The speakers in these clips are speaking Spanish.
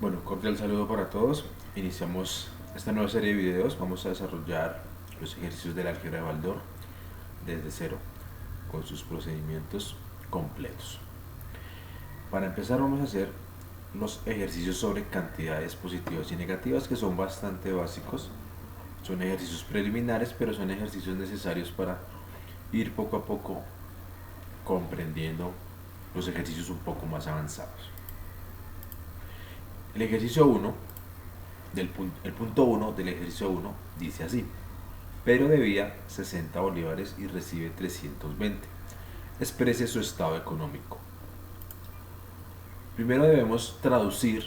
Bueno, cordial saludo para todos. Iniciamos esta nueva serie de videos. Vamos a desarrollar los ejercicios del álgebra de Baldor desde cero, con sus procedimientos completos. Para empezar vamos a hacer los ejercicios sobre cantidades positivas y negativas, que son bastante básicos. Son ejercicios preliminares, pero son ejercicios necesarios para ir poco a poco comprendiendo los ejercicios un poco más avanzados. El ejercicio 1, el punto 1 del ejercicio 1 dice así: Pedro debía 60 bolívares y recibe 320. Exprese su estado económico. Primero debemos traducir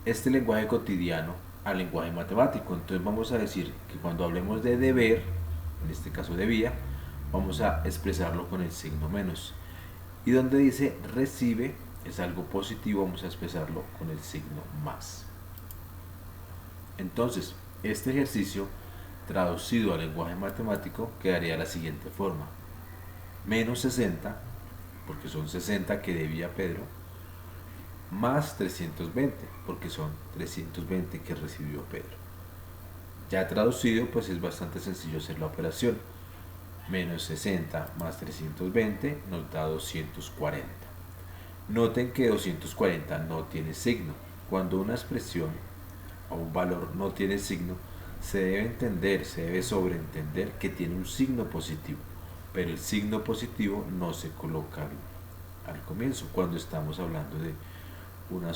este lenguaje cotidiano al lenguaje matemático. Entonces vamos a decir que cuando hablemos de deber, en este caso debía, vamos a expresarlo con el signo menos. Y donde dice recibe es algo positivo, vamos a expresarlo con el signo más. Entonces, este ejercicio traducido al lenguaje matemático quedaría de la siguiente forma: menos 60, porque son 60 que debía Pedro, más 320, porque son 320 que recibió Pedro. Ya traducido, pues es bastante sencillo hacer la operación. Menos 60 más 320 nos da 240. Noten que 240 no tiene signo. Cuando una expresión o un valor no tiene signo, se debe entender, se debe sobreentender que tiene un signo positivo, pero el signo positivo no se coloca al comienzo cuando estamos hablando de un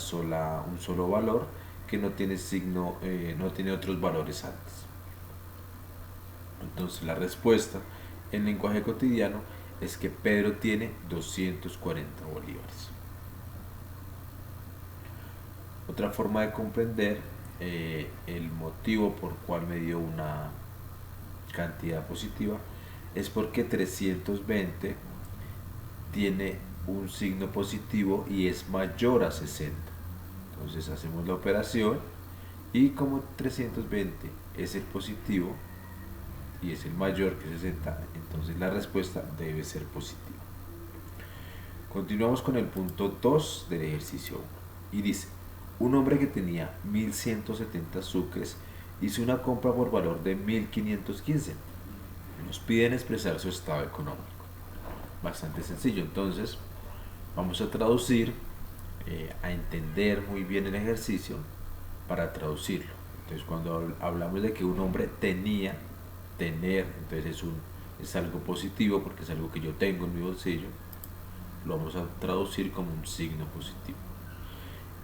solo valor que no tiene signo, no tiene otros valores antes. Entonces la respuesta en lenguaje cotidiano es que Pedro tiene 240 bolívares. Otra forma de comprender el motivo por cual me dio una cantidad positiva es porque 320 tiene un signo positivo y es mayor a 60. Entonces hacemos la operación y como 320 es el positivo y es el mayor que 60, entonces la respuesta debe ser positiva. Continuamos con el punto 2 del ejercicio 1 y dice: un hombre que tenía 1170 sucres hizo una compra por valor de 1515. Nos piden expresar su estado económico. Bastante sencillo. Entonces vamos a traducir, a entender muy bien el ejercicio para traducirlo. Entonces cuando hablamos de que un hombre tenía, tener, entonces es algo positivo porque es algo que yo tengo en mi bolsillo. Lo vamos a traducir como un signo positivo.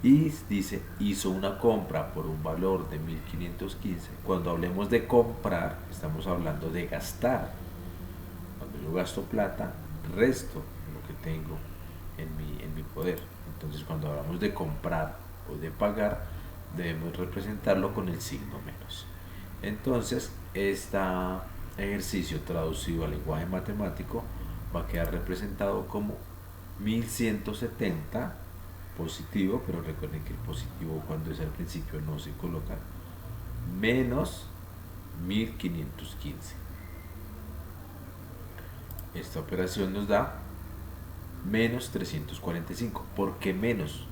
Y dice hizo una compra por un valor de 1515. Cuando hablemos de comprar, estamos hablando de gastar. Cuando yo gasto plata, resto lo que tengo en mi poder. Entonces cuando hablamos de comprar o de pagar, debemos representarlo con el signo menos. Entonces este ejercicio traducido al lenguaje matemático va a quedar representado como 1170 positivo, pero recuerden que el positivo cuando es al principio no se coloca, menos 1515. Esta operación nos da menos 345. ¿Por qué menos?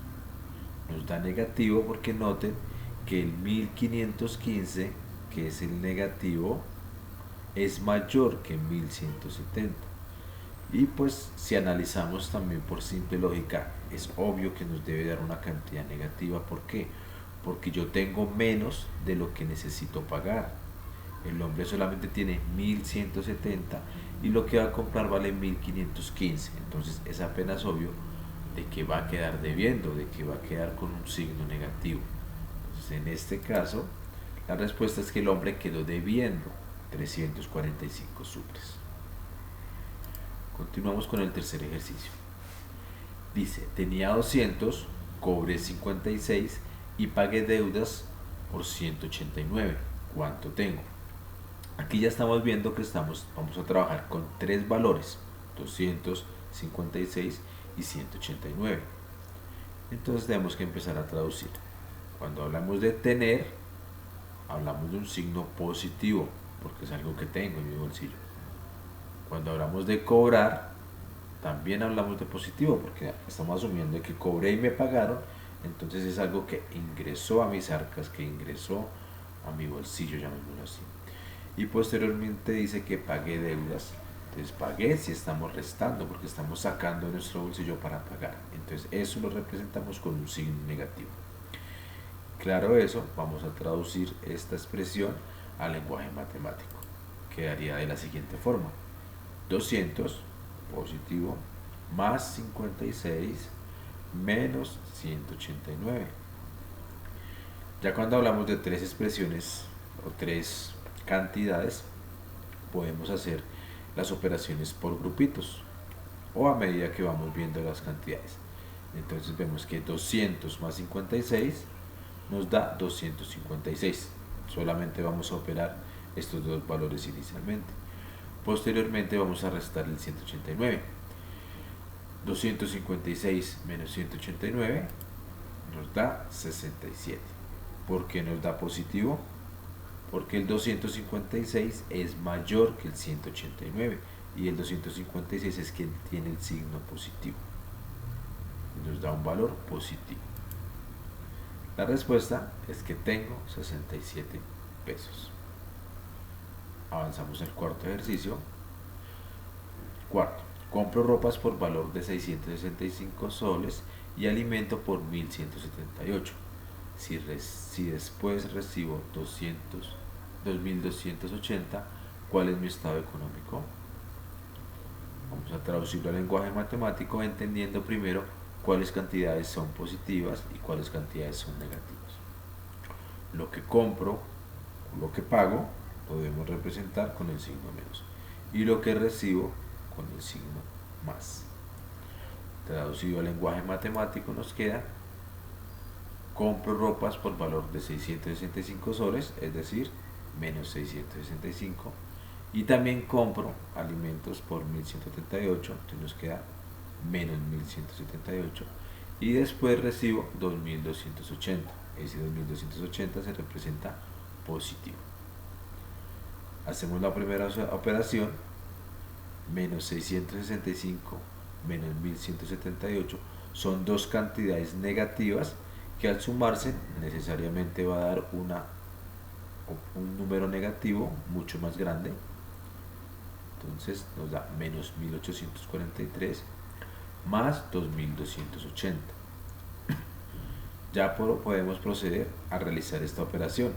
Nos da negativo porque noten que el 1515, que es el negativo, es mayor que 1170. Y pues si analizamos también por simple lógica, es obvio que nos debe dar una cantidad negativa. ¿Por qué? Porque yo tengo menos de lo que necesito pagar. El hombre solamente tiene 1170 y lo que va a comprar vale 1515. Entonces es apenas obvio de que va a quedar debiendo, de que va a quedar con un signo negativo. Entonces en este caso la respuesta es que el hombre quedó debiendo 345 sucres. Continuamos con el tercer ejercicio. Dice, tenía 200, cobré 56 y pagué deudas por 189. ¿Cuánto tengo? Aquí ya estamos viendo que vamos a trabajar con tres valores: 256 y 189. Entonces tenemos que empezar a traducir. Cuando hablamos de tener, hablamos de un signo positivo, porque es algo que tengo en mi bolsillo. Cuando hablamos de cobrar, también hablamos de positivo, porque estamos asumiendo que cobré y me pagaron, Entonces es algo que ingresó a mis arcas, que ingresó a mi bolsillo, llamémoslo así. Y posteriormente dice que pagué deudas. Entonces pagué si estamos restando, porque estamos sacando de nuestro bolsillo para pagar. Entonces eso lo representamos con un signo negativo. Claro eso, vamos a traducir esta expresión al lenguaje matemático. Quedaría de la siguiente forma: 200 positivo más 56 menos 189. Ya cuando hablamos de tres expresiones o tres cantidades, podemos hacer las operaciones por grupitos o a medida que vamos viendo las cantidades. Entonces vemos que 200 más 56 nos da 256. Solamente vamos a operar estos dos valores inicialmente. Posteriormente vamos a restar el 189. 256 menos 189 nos da 67. ¿Por qué nos da positivo? Porque el 256 es mayor que el 189 y el 256 es quien tiene el signo positivo. Nos da un valor positivo. La respuesta es que tengo 67 pesos. Avanzamos al cuarto ejercicio. Cuarto, compro ropas por valor de 665 soles y alimento por 1178. Si después recibo 2280, ¿cuál es mi estado económico? Vamos a traducirlo al lenguaje matemático entendiendo primero cuáles cantidades son positivas y cuáles cantidades son negativas. Lo que compro o lo que pago lo debemos representar con el signo menos y lo que recibo con el signo más. Traducido al lenguaje matemático nos queda: compro ropas por valor de 665 soles, es decir, menos 665, y también compro alimentos por 1178, entonces nos queda menos 1178, y después recibo 2280. Ese 2280 se representa positivo. Hacemos la primera operación: menos 665 menos 1178 son dos cantidades negativas que al sumarse necesariamente va a dar un número negativo mucho más grande. Entonces nos da menos 1843 más 2280. Ya podemos proceder a realizar esta operación.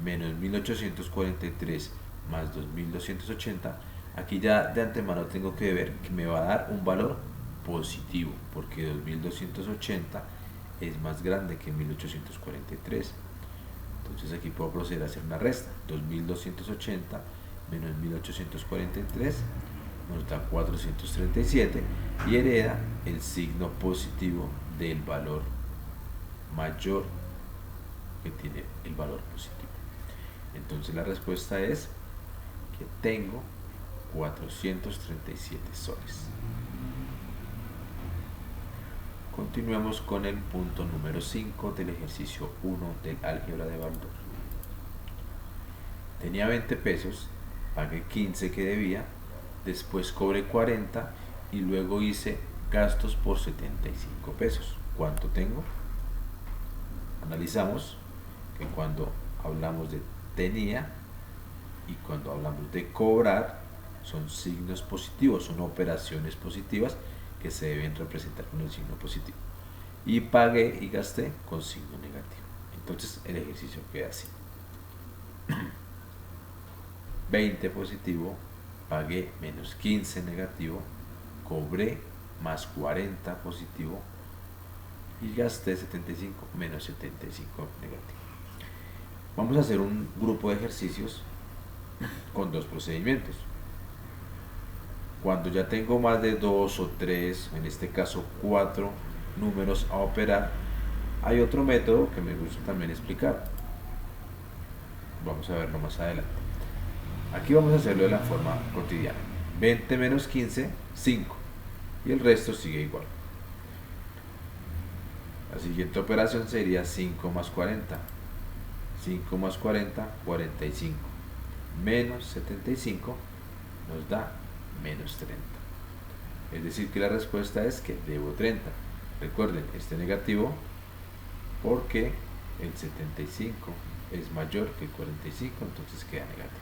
Menos 1843 más 2280. Aquí ya de antemano tengo que ver que me va a dar un valor positivo, porque 2280 es más grande que 1843. Entonces aquí puedo proceder a hacer una resta. 2280 menos 1843 nos da 437 y hereda el signo positivo del valor mayor que tiene el valor positivo. Entonces la respuesta es que tengo 437 soles. Continuemos con el punto número 5 del ejercicio 1 del álgebra de Baldor. Tenía 20 pesos, pagué 15 que debía, después cobré 40 y luego hice gastos por 75 pesos. ¿Cuánto tengo? Analizamos que cuando hablamos de tenía y cuando hablamos de cobrar son signos positivos, son operaciones positivas que se deben representar con el signo positivo. Y pagué y gasté con signo negativo. Entonces el ejercicio queda así: 20 positivo, pagué menos 15 negativo, cobré más 40 positivo y gasté 75 menos 75 negativo. Vamos a hacer un grupo de ejercicios con dos procedimientos. Cuando ya tengo más de 2 o 3, en este caso 4 números a operar, hay otro método que me gusta también explicar. Vamos a verlo más adelante. Aquí vamos a hacerlo de la forma cotidiana. 20 menos 15, 5. Y el resto sigue igual. La siguiente operación sería 5 más 40. 5 más 40, 45. Menos 75 nos da menos 30. Es decir que la respuesta es que debo 30. Recuerden, este negativo porque el 75 es mayor que el 45, entonces queda negativo.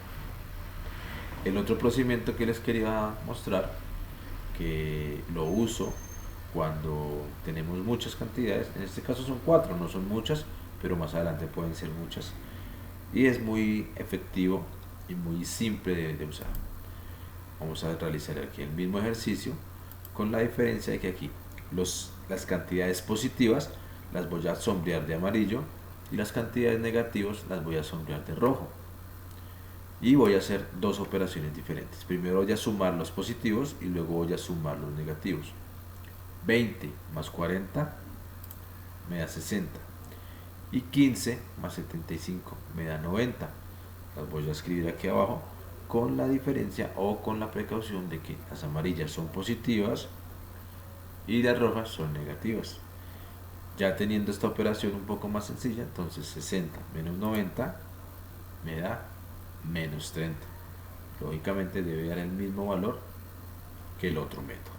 El otro procedimiento que les quería mostrar, que lo uso cuando tenemos muchas cantidades, en este caso son 4, no son muchas, pero más adelante pueden ser muchas, y es muy efectivo y muy simple de usar. Vamos a realizar aquí el mismo ejercicio, con la diferencia de que aquí las cantidades positivas las voy a sombrear de amarillo y las cantidades negativas las voy a sombrear de rojo. Y voy a hacer dos operaciones diferentes. Primero voy a sumar los positivos y luego voy a sumar los negativos. 20 más 40 me da 60 y 15 más 75 me da 90. Las voy a escribir aquí abajo con la diferencia o con la precaución de que las amarillas son positivas y las rojas son negativas. Ya teniendo esta operación un poco más sencilla, entonces 60 menos 90 me da menos 30. Lógicamente debe dar el mismo valor que el otro método.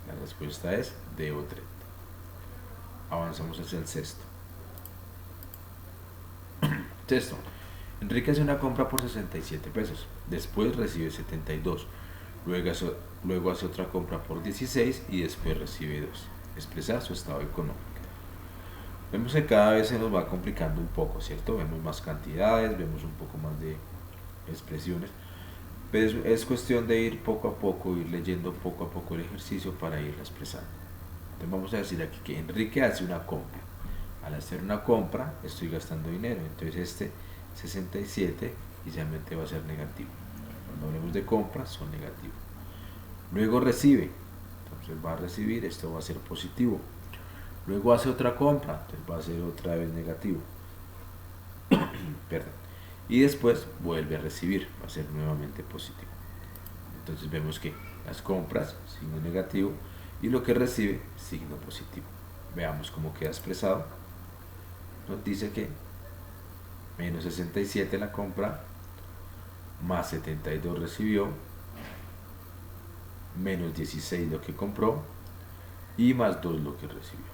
La respuesta es debo 30. Avanzamos hacia el sexto. Sexto. Enrique hace una compra por 67 pesos. Después recibe 72. Luego hace otra compra por 16 y después recibe 2. Expresar su estado económico. Vemos que cada vez se nos va complicando un poco, ¿cierto? Vemos más cantidades, vemos un poco más de expresiones. Pero es cuestión de ir poco a poco, ir leyendo poco a poco el ejercicio para irla expresando. Entonces vamos a decir aquí que Enrique hace una compra. Al hacer una compra estoy gastando dinero, entonces este 67 inicialmente va a ser negativo. Cuando hablemos de compras son negativos. Luego recibe, entonces va a recibir, esto va a ser positivo. Luego hace otra compra, entonces va a ser otra vez negativo. Perdón. Y después vuelve a recibir, va a ser nuevamente positivo. Entonces vemos que las compras, signo negativo, y lo que recibe, signo positivo. Veamos cómo queda expresado. Nos dice que menos 67 la compra, más 72 recibió, menos 16 lo que compró y más 2 lo que recibió.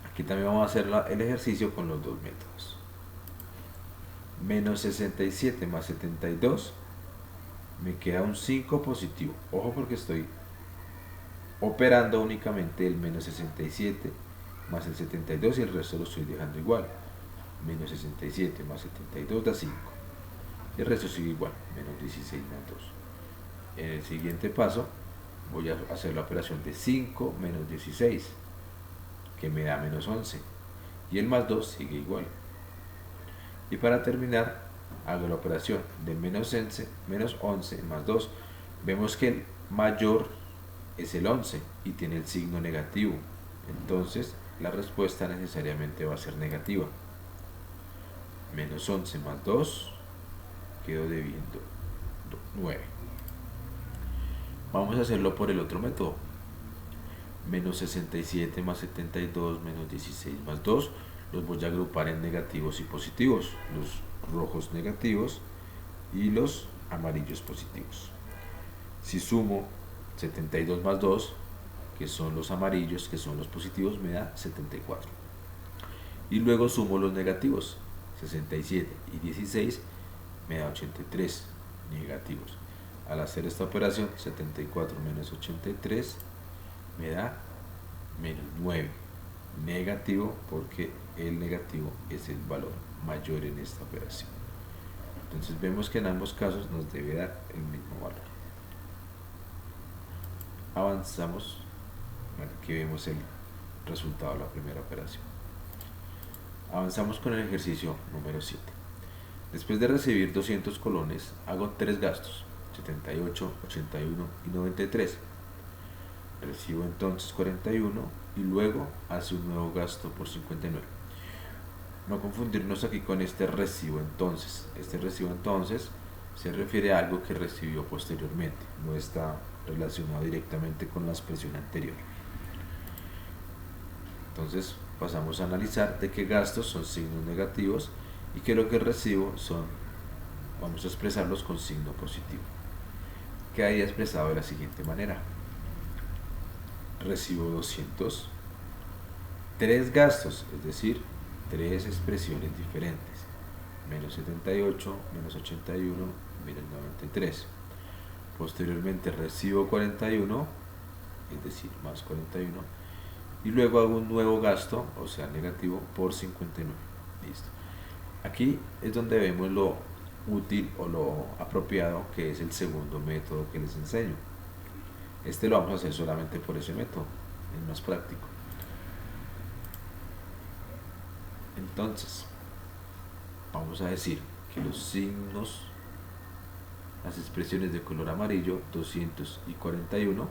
Aquí también vamos a hacer el ejercicio con los dos métodos. Menos 67 más 72 me queda un 5 positivo. Ojo porque estoy operando únicamente el menos 67 más el 72 y el resto lo estoy dejando igual. Menos 67 más 72 da 5. Y el resto sigue igual, menos 16 más 2. En el siguiente paso voy a hacer la operación de 5 menos 16, que me da menos 11. Y el más 2 sigue igual. Y para terminar, hago la operación de menos 11 más 2. Vemos que el mayor es el 11 y tiene el signo negativo. Entonces, la respuesta necesariamente va a ser negativa. Menos 11 más 2, quedo debiendo 9. Vamos a hacerlo por el otro método. Menos 67 más 72 menos 16 más 2 los voy a agrupar en negativos y positivos, los rojos negativos y los amarillos positivos. Si sumo 72 más 2, que son los amarillos, que son los positivos, me da 74. Y luego sumo los negativos, 67 y 16 me da 83 negativos. Al hacer esta operación, 74 menos 83 me da menos 9 negativo, porque el negativo es el valor mayor en esta operación. Entonces vemos que en ambos casos nos debe dar el mismo valor. Avanzamos. Bueno, aquí vemos el resultado de la primera operación. Avanzamos con el ejercicio número 7. Después de recibir 200 colones, hago 3 gastos, 78, 81 y 93. Recibo entonces 41 y luego hace un nuevo gasto por 59. No confundirnos aquí con este recibo entonces. Este recibo entonces se refiere a algo que recibió posteriormente, no está relacionado directamente con la expresión anterior. Entonces pasamos a analizar de qué gastos son signos negativos y que lo que recibo vamos a expresarlos con signo positivo. Quedaría expresado de la siguiente manera: recibo 200, 3 gastos, es decir, tres expresiones diferentes: menos 78, menos 81, menos 93. Posteriormente recibo 41, es decir, más 41, y luego hago un nuevo gasto, o sea, negativo, por 59. Listo. Aquí es donde vemos lo útil o lo apropiado que es el segundo método que les enseño. Este lo vamos a hacer solamente por ese método, es más práctico. Entonces, vamos a decir que los signos, las expresiones de color amarillo, 200 y 41,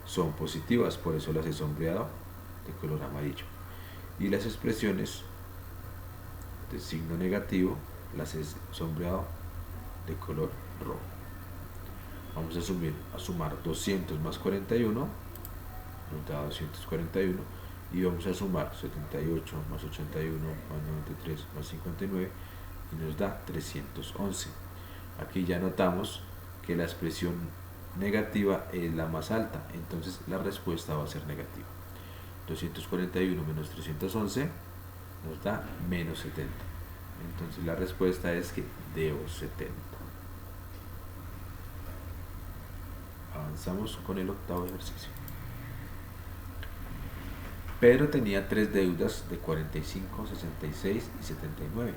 son positivas, por eso las he sombreado de color amarillo. Y las expresiones de signo negativo las he sombreado de color rojo. Vamos a sumar 200 más 41, nos da 241, y vamos a sumar 78 más 81 más 93 más 59 y nos da 311. Aquí ya notamos que la expresión negativa es la más alta, entonces la respuesta va a ser negativa. 241 menos 311 nos da menos 70. Entonces la respuesta es que debo 70. Avanzamos con el octavo ejercicio. Pedro tenía tres deudas de 45, 66 y 79.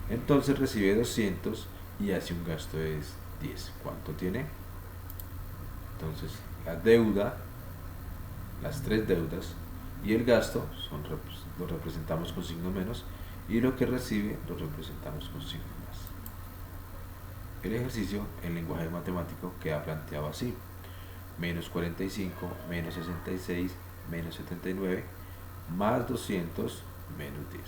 Entonces recibe 200 y hace un gasto de 10. ¿Cuánto tiene? Entonces la deuda, las tres deudas y el gasto lo representamos con signo menos, y lo que recibe lo representamos con signo más. El ejercicio en lenguaje matemático queda planteado así: menos 45, menos 66, menos 79, más 200, menos 10.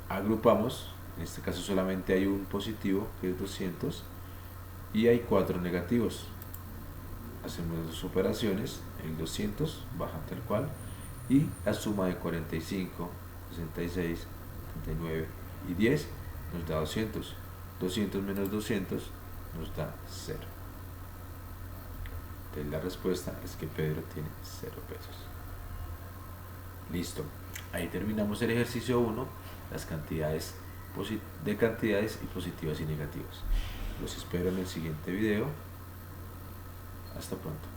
Agrupamos, en este caso solamente hay un positivo, que es 200, y hay 4 negativos. Hacemos las operaciones, el 200 baja tal cual, y la suma de 45, 66, 79 y 10 nos da 200. 200 menos 200 nos da 0. Entonces la respuesta es que Pedro tiene 0 pesos. Listo. Ahí terminamos el ejercicio 1, las cantidades de cantidades y positivas y negativas. Los espero en el siguiente video. Hasta pronto.